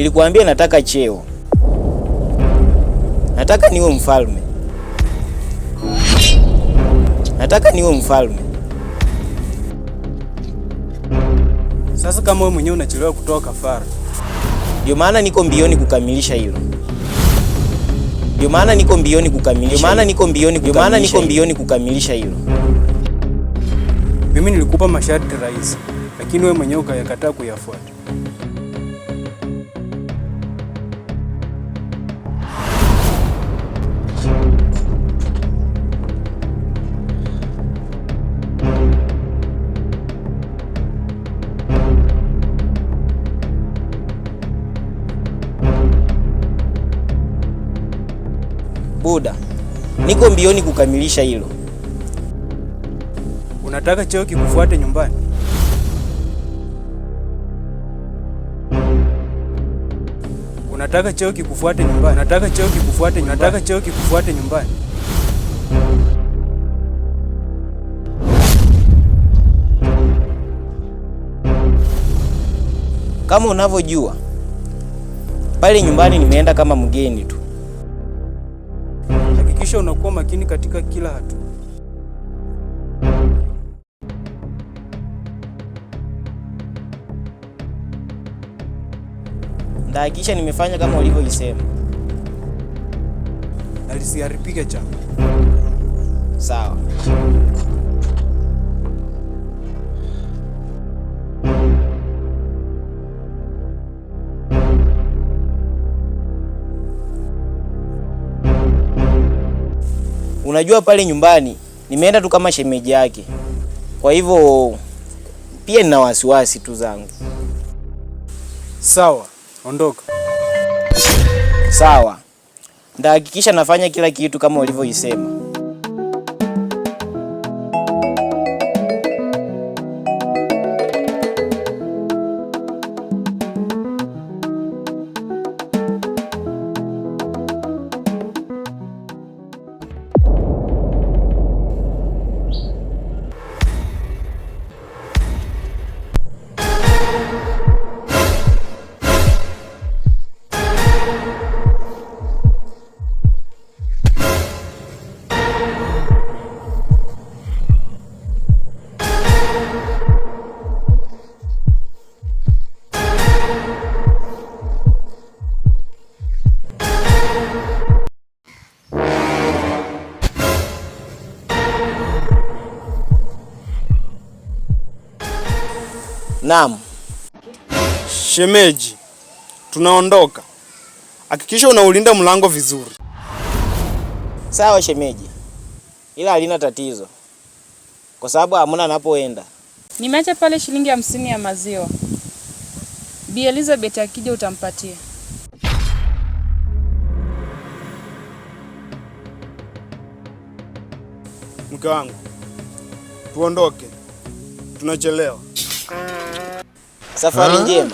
Nilikuambia nataka cheo. Nataka niwe mfalme. Nataka niwe mfalme. Sasa kama wewe mwenyewe unachelewa kutoa kafara, ndio maana niko mbioni kukamilisha hilo. Ndio maana niko mbioni kukamilisha hilo. Mimi nilikupa masharti rahisi, lakini wewe mwenyewe ukayakataa kuyafuata. Buda, niko mbioni kukamilisha hilo. Unataka cheo kikufuate nyumbani? Unataka cheo kikufuate nyumbani? Nataka cheo kikufuate nyumbani. Kama unavyojua, pale nyumbani nimeenda kama mgeni tu. Hakikisha unakuwa makini katika kila hatua. Ndahakikisha nimefanya kama ulivyoisema. Alisiharibike chama. Sawa. Unajua pale nyumbani nimeenda tu kama shemeji yake. Kwa hivyo pia nina wasiwasi tu zangu. Sawa, ondoka. Sawa. Ndahakikisha nafanya kila kitu kama ulivyoisema. Naam. Shemeji, tunaondoka. Hakikisha unaulinda mlango vizuri. Sawa shemeji. Ila halina tatizo. Kwa sababu hamuna napoenda. Nimeacha pale shilingi 50 ya maziwa. Bi Elizabeth akija utampatia. Mke wangu, tuondoke. Tunachelewa. Safari njema.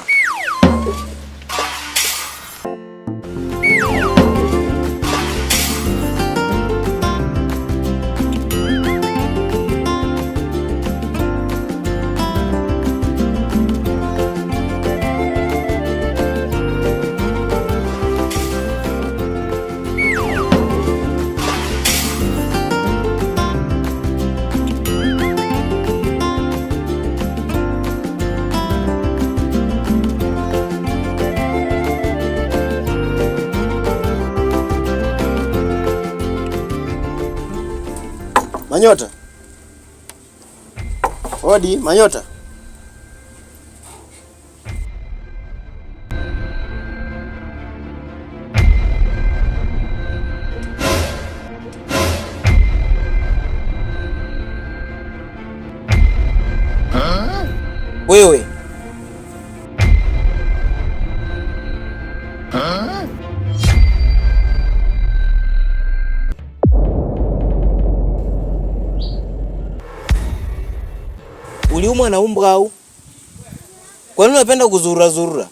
Manyota. Odi, Manyota. Wewe. Uliumwa na umbwa au? Kwa nini unapenda kuzurura zurura?